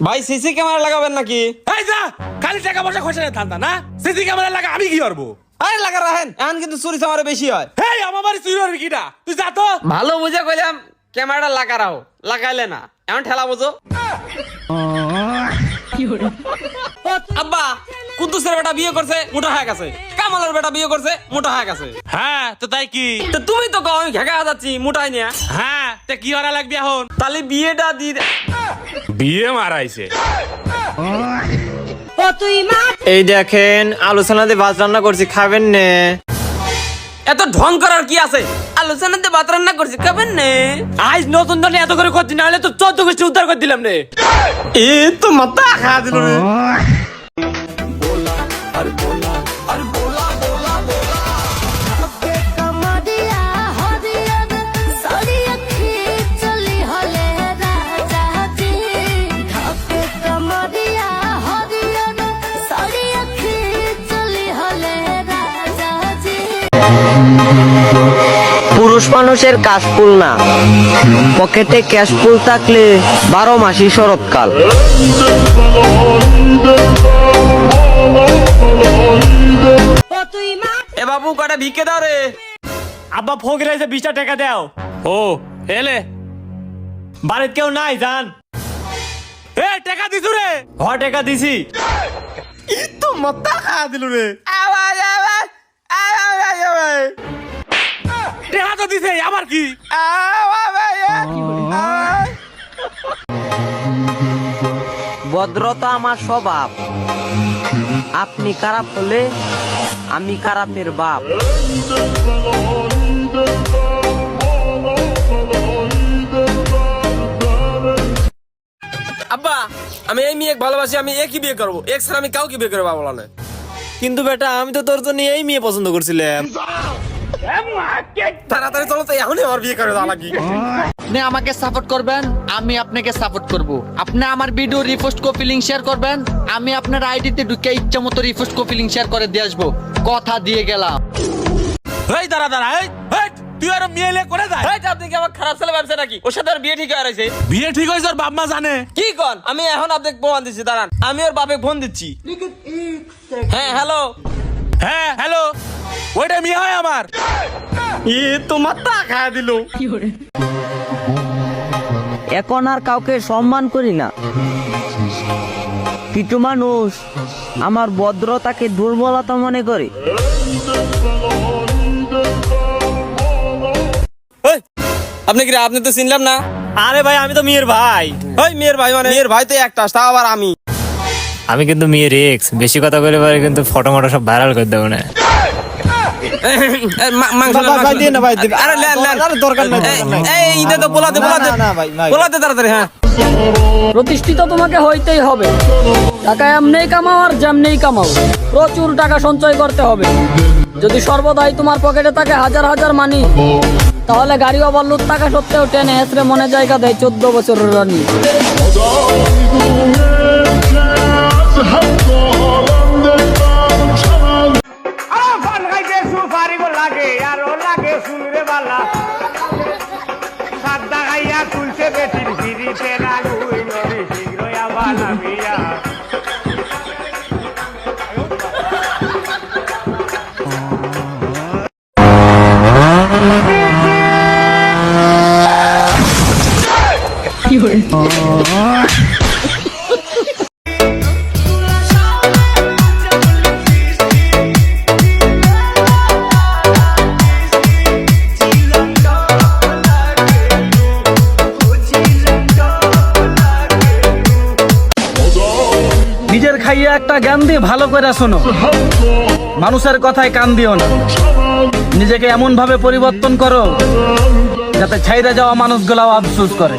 ভাই CC camera লাগাবেন নাকি? এই যা, খালি টাকা পয়সা খরচা ধান্দা না, সিসি ক্যামেরা লাগা আমি কি করবো? আরে লাগা রাখেন, এখন কিন্তু চুরি চামারে বেশি হয়। এই আমার বাড়ি চুরি করবি কিটা? তুই যা তো। ভালো বুঝে কইলাম ক্যামেরাটা লাগা রাখো, লাগাইলে না এখন ঠেলা বোঝো। আব্বা কুদ্দুসের বেটা বিয়ে করছে, মোটা হয়ে গেছে। কামালের বেটা বিয়ে করছে, মোটা হয়ে গেছে। হ্যাঁ তো তাই কি? তো তুমি তো কও আমি ঘেঁকা যাচ্ছি মোটাই নিয়ে। হ্যাঁ তে কি হরা লাগবে এখন? তাহলে বিয়েটা দি বিয়ে মারাইছে। এই দেখেন আলোচনাতে ভাত রান্না করছি, খাবেন নে? এত ঢং করার কি আছে? আলোচনাতে ভাত রান্না করছি, খাবেন নে? আজ নতুন ধরনের এত করে করছি, না হলে তো 14 গোষ্ঠী উদ্ধার করে দিলাম রে। এ তো মাথা খা দিল রে। পুরুষ মানুষের কাশফুল না, পকেটে ক্যাশফুল থাকলে 12 মাসই শরৎকাল। এ বাবু কটা ভিক্ষে দাও রে। আব্বা ফকির এসে 20 টাকা দাও। ও এলে বাড়িতে কেউ নাই জান? এ টাকা দিছু রে? টাকা দিছি। তো মাথা খা দিল রে। টাকা তো দিছে, আবার কি? ভদ্রতা আমার স্বভাব, আপনি খারাপ হলে আমি খারাপের বাপ। আব্বা আমি এই মেয়ে ভালোবাসি, আমি একই বিয়ে করবো, এক ছাড়া আমি কাউকে বিয়ে করবো বলা না। কিন্তু বেটা আমি তো তোর জন্য এই মেয়ে পছন্দ করছিলাম। তাড়াতাড়ি চলো তো, এখনই আমার বিয়ে করে দেওয়া লাগি। আপনি আমাকে সাপোর্ট করবেন, আমি আপনাকে সাপোর্ট করব। আপনি আমার video repost copy link share করবেন, আমি আপনার আইডিতে ঢুকে ইচ্ছা মতো রিপোস্ট কপি লিংক শেয়ার করে দিয়ে আসবো। কথা দিয়ে গেলাম। এই দাঁড়া দাঁড়া, এই তুই আর মেয়ে করে যায়। আপনি কি আমার খারাপ ছেলে ভাবছে নাকি? ওর সাথে আর বিয়ে ঠিক হয়ে রয়েছে। বিয়ে ঠিক হয়েছে, ওর বাপ মা জানে? কি কন? আমি এখন আপনাকে প্রমাণ দিচ্ছি, দাঁড়ান আমি ওর বাপে ফোন দিচ্ছি। হ্যাঁ হ্যালো। হ্যাঁ হ্যালো, ওইটা মেয়ে হয় আমার। এ তো মাথা খা দিল। এখন আর কাউকে সম্মান করি না। কিছু মানুষ আমার ভদ্রতাকে দুর্বলতা মনে করে। আপনি কি? আপনি তো চিনলাম না। আরে ভাই আমি তো মেয়ের ভাই। ওই মেয়ের ভাই মানে? মেয়ের ভাই তো একটা, তাও আবার আমি। আমি কিন্তু মেয়ের এক্স, বেশি কথা বলে পারে কিন্তু ফটো মটো সব ভাইরাল করে দেবো না। তাড়াতাড়ি। হ্যাঁ প্রতিষ্ঠিত তোমাকে হইতেই হবে। টাকা এমনিই কামাও আর যেমনিই কামাও, প্রচুর টাকা সঞ্চয় করতে হবে। যদি সর্বদাই তোমার পকেটে থাকে হাজার হাজার মানি, তাহলে গাড়ি ওভারলোড টাকা সত্ত্বেও টেনে হেসড়ে মনে জায়গা দেয় 14 বছরের রানী। নিজের খাইয়া একটা জ্ঞান দিয়ে ভালো করে শোনো, মানুষের কথায় কান দিও না। নিজেকে এমন ভাবে পরিবর্তন করো যাতে ছাইরা যাওয়া মানুষগুলাও আফসোস করে।